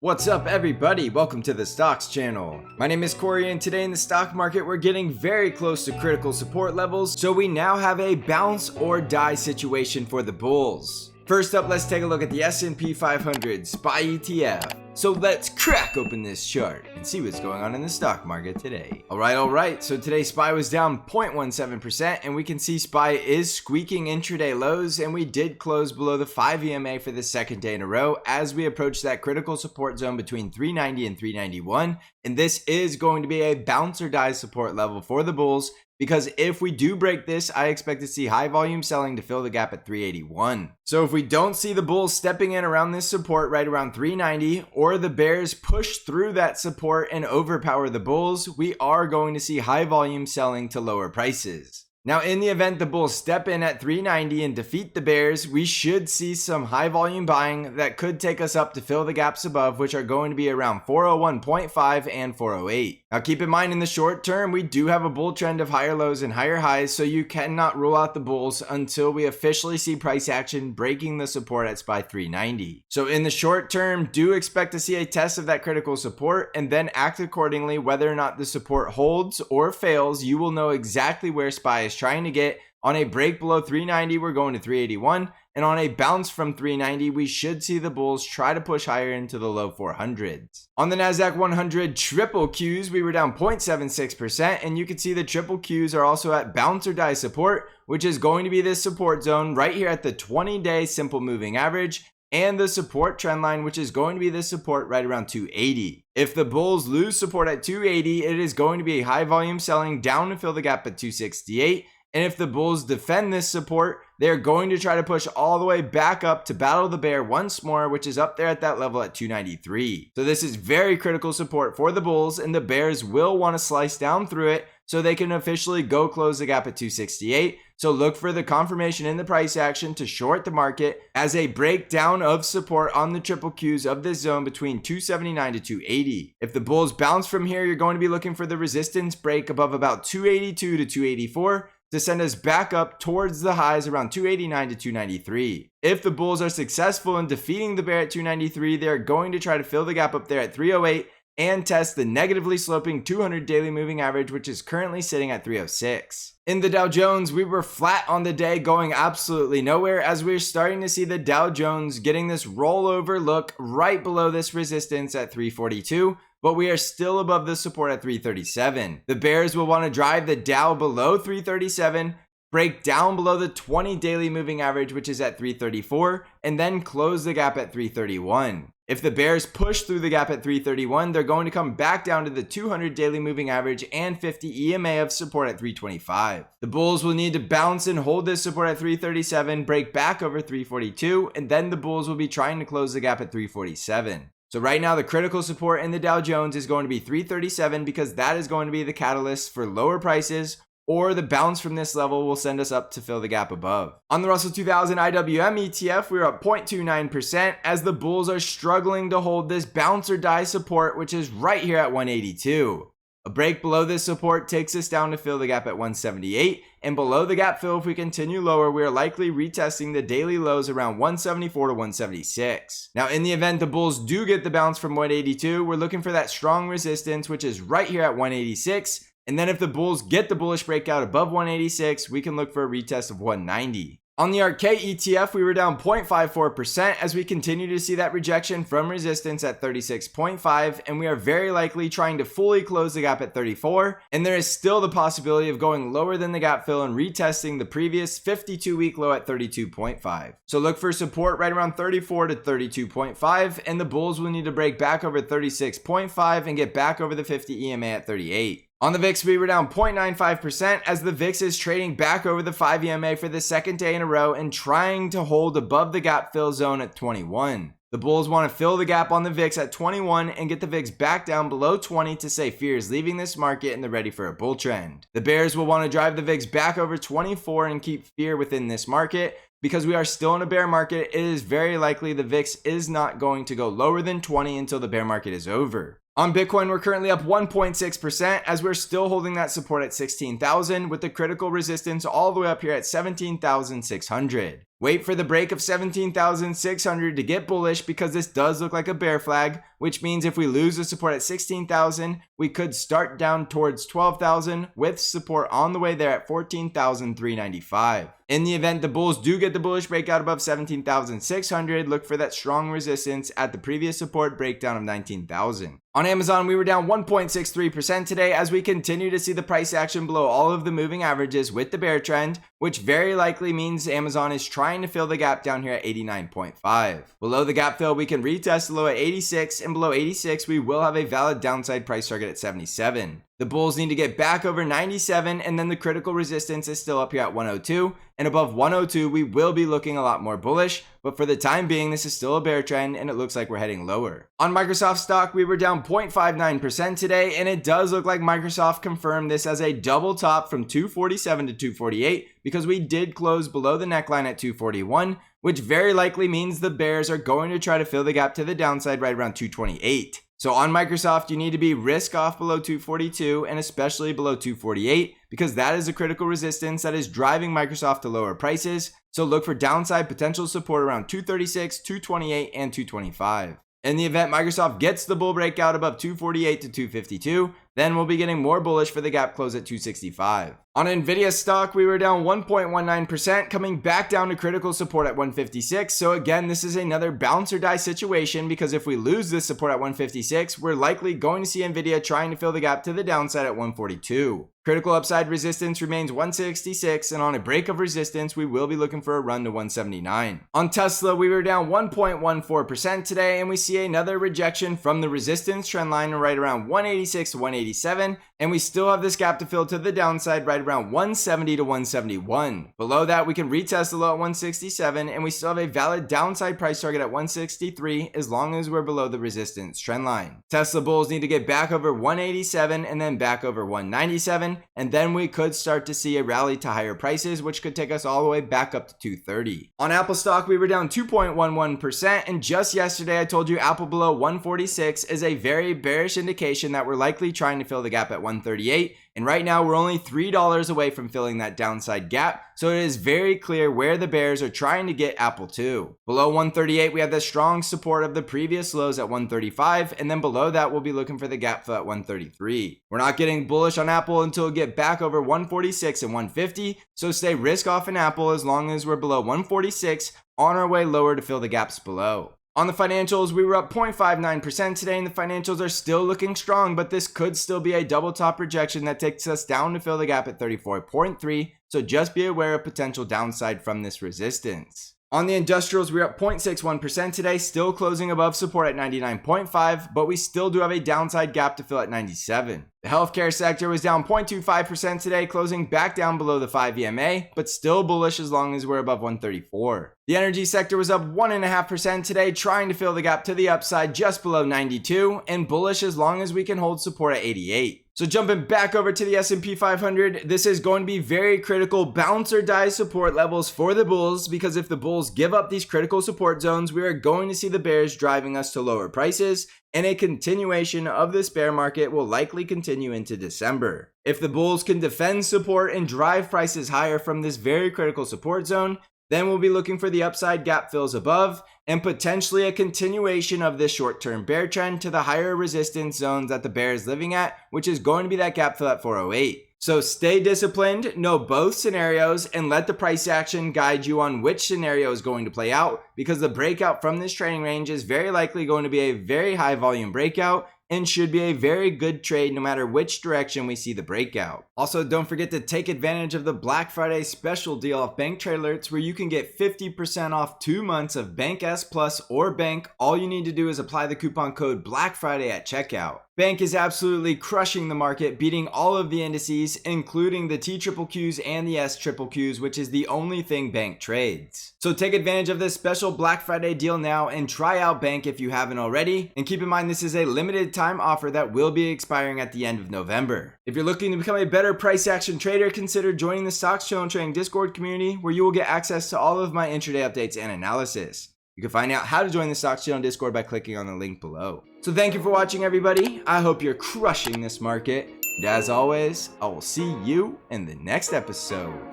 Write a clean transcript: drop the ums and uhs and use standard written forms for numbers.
What's up everybody, welcome to the Stocks channel. My name is Corey and today in the stock market we're getting very close to critical support levels, so we now have a bounce or die situation for the bulls. First up, let's take a look at the S&P 500 SPY ETF. So let's crack open this chart and see what's going on in the stock market today. Alright, so today SPY was down 0.17% and we can see SPY is squeaking intraday lows, and we did close below the 5 EMA for the second day in a row as we approach that critical support zone between 390 and 391, and this is going to be a bounce or die support level for the bulls, because if we do break this, I expect to see high volume selling to fill the gap at 381. So if we don't see the bulls stepping in around this support right around 390, or the bears push through that support and overpower the bulls, we are going to see high volume selling to lower prices. Now, in the event the bulls step in at 390 and defeat the bears, we should see some high volume buying that could take us up to fill the gaps above, which are going to be around 401.5 and 408. Now, keep in mind in the short term, we do have a bull trend of higher lows and higher highs, so you cannot rule out the bulls until we officially see price action breaking the support at SPY 390. So in the short term, do expect to see a test of that critical support and then act accordingly. Whether or not the support holds or fails, you will know exactly where SPY is trying to get. On a break below 390, we're going to 381, and on a bounce from 390, we should see the bulls try to push higher into the low 400s. On the Nasdaq 100 triple Qs, we were down 0.76%, and you can see the triple Qs are also at bounce or die support, which is going to be this support zone right here at the 20-day simple moving average, and the support trend line, which is going to be this support right around 280. If the bulls lose support at 280, it is going to be a high volume selling down to fill the gap at 268. And if the bulls defend this support, they're going to try to push all the way back up to battle the bear once more, which is up there at that level at 293. So this is very critical support for the bulls, and the bears will want to slice down through it so they can officially go close the gap at 268. So look for the confirmation in the price action to short the market as a breakdown of support on the triple Qs of this zone between 279 to 280. If the bulls bounce from here, you're going to be looking for the resistance break above about 282 to 284 to send us back up towards the highs around 289 to 293. If the bulls are successful in defeating the bear at 293, they're going to try to fill the gap up there at 308 and test the negatively sloping 200 daily moving average, which is currently sitting at 306. In the Dow Jones, we were flat on the day, going absolutely nowhere, as we're starting to see the Dow Jones getting this rollover look right below this resistance at 342, but we are still above the support at 337. The bears will want to drive the Dow below 337, break down below the 20 daily moving average, which is at 334, and then close the gap at 331. If the bears push through the gap at 331, they're going to come back down to the 200 daily moving average and 50 EMA of support at 325. The bulls will need to bounce and hold this support at 337, break back over 342, and then the bulls will be trying to close the gap at 347. So right now, the critical support in the Dow Jones is going to be 337, because that is going to be the catalyst for lower prices, or the bounce from this level will send us up to fill the gap above. On the Russell 2000 IWM ETF, we're up 0.29% as the bulls are struggling to hold this bounce or die support, which is right here at 182. A break below this support takes us down to fill the gap at 178, and below the gap fill, if we continue lower, we are likely retesting the daily lows around 174 to 176. Now, in the event the bulls do get the bounce from 182, we're looking for that strong resistance, which is right here at 186. And then if the bulls get the bullish breakout above 186, we can look for a retest of 190. On the ARKK ETF, we were down 0.54% as we continue to see that rejection from resistance at 36.5, and we are very likely trying to fully close the gap at 34, and there is still the possibility of going lower than the gap fill and retesting the previous 52-week low at 32.5. So look for support right around 34 to 32.5, and the bulls will need to break back over 36.5 and get back over the 50 EMA at 38. On the VIX, we were down 0.95% as the VIX is trading back over the 5 EMA for the second day in a row and trying to hold above the gap fill zone at 21. The bulls want to fill the gap on the VIX at 21 and get the VIX back down below 20 to say fear is leaving this market and they're ready for a bull trend. The bears will want to drive the VIX back over 24 and keep fear within this market. Because we are still in a bear market, it is very likely the VIX is not going to go lower than 20 until the bear market is over. On Bitcoin, we're currently up 1.6% as we're still holding that support at 16,000 with the critical resistance all the way up here at 17,600. Wait for the break of 17,600 to get bullish because this does look like a bear flag. which means if we lose the support at 16,000, we could start down towards 12,000 with support on the way there at 14,395. In the event the bulls do get the bullish breakout above 17,600, look for that strong resistance at the previous support breakdown of 19,000. On Amazon, we were down 1.63% today as we continue to see the price action below all of the moving averages with the bear trend, which very likely means Amazon is trying to fill the gap down here at 89.5. Below the gap fill, we can retest the low at 86, and below 86, we will have a valid downside price target at 77. The bulls need to get back over 97, and then the critical resistance is still up here at 102, and above 102 we will be looking a lot more bullish, but for the time being this is still a bear trend and it looks like we're heading lower. On Microsoft stock, we were down 0.59% today, and it does look like Microsoft confirmed this as a double top from 247 to 248 because we did close below the neckline at 241, which very likely means the bears are going to try to fill the gap to the downside right around 228. So on Microsoft, you need to be risk off below 242 and especially below 248 because that is a critical resistance that is driving Microsoft to lower prices. So look for downside potential support around 236, 228, and 225. In the event Microsoft gets the bull breakout above 248 to 252, then we'll be getting more bullish for the gap close at 265. On Nvidia stock, we were down 1.19%, coming back down to critical support at 156. So again, this is another bounce or die situation because if we lose this support at 156, we're likely going to see Nvidia trying to fill the gap to the downside at 142. Critical upside resistance remains 166, and on a break of resistance, we will be looking for a run to 179. On Tesla, we were down 1.14% today, and we see another rejection from the resistance trend line right around 186 to 187, and we still have this gap to fill to the downside right around 170 to 171. Below that, we can retest the low at 167, and we still have a valid downside price target at 163 as long as we're below the resistance trend line. Tesla bulls need to get back over 187 and then back over 197, and then we could start to see a rally to higher prices, which could take us all the way back up to 230. On Apple stock, we were down 2.11%, and just yesterday I told you Apple below 146 is a very bearish indication that we're likely trying to fill the gap at 138, and right now we're only $3 away from filling that downside gap, so it is very clear where the bears are trying to get Apple to. Below 138, we have the strong support of the previous lows at 135, and then below that we'll be looking for the gap fill at 133. We're not getting bullish on Apple until we get back over 146 and 150, so stay risk off in Apple as long as we're below 146 on our way lower to fill the gaps below. On the financials, we were up 0.59% today, and the financials are still looking strong, but this could still be a double top rejection that takes us down to fill the gap at 34.3, so just be aware of potential downside from this resistance. On the industrials, we're up 0.61% today, still closing above support at 99.5, but we still do have a downside gap to fill at 97. The healthcare sector was down 0.25% today, closing back down below the 5 EMA, but still bullish as long as we're above 134. The energy sector was up 1.5% today, trying to fill the gap to the upside just below 92, and bullish as long as we can hold support at 88. So jumping back over to the S&P 500, this is going to be very critical bounce or die support levels for the bulls, because if the bulls give up these critical support zones, we are going to see the bears driving us to lower prices, and a continuation of this bear market will likely continue into December. If the bulls can defend support and drive prices higher from this very critical support zone, then we'll be looking for the upside gap fills above and potentially a continuation of this short-term bear trend to the higher resistance zones that the bear is living at, which is going to be that gap fill at 408. So stay disciplined, know both scenarios, and let the price action guide you on which scenario is going to play out, because the breakout from this trading range is very likely going to be a very high volume breakout and should be a very good trade no matter which direction we see the breakout. Also, don't forget to take advantage of the Black Friday special deal off Bank Trade Alerts, where you can get 50% off 2 months of Bank S Plus or Bank. All you need to do is apply the coupon code Black Friday at checkout. Bank is absolutely crushing the market, beating all of the indices, including the TQQQs and the SQQQs, which is the only thing Bank trades. So take advantage of this special Black Friday deal now and try out Bank if you haven't already. And keep in mind, this is a limited time offer that will be expiring at the end of November. If you're looking to become a better price action trader, consider joining the Stocks Channel Trading Discord community, where you will get access to all of my intraday updates and analysis. You can find out how to join the Stocks Channel Discord by clicking on the link below. So thank you for watching, everybody. I hope you're crushing this market. And as always, I will see you in the next episode.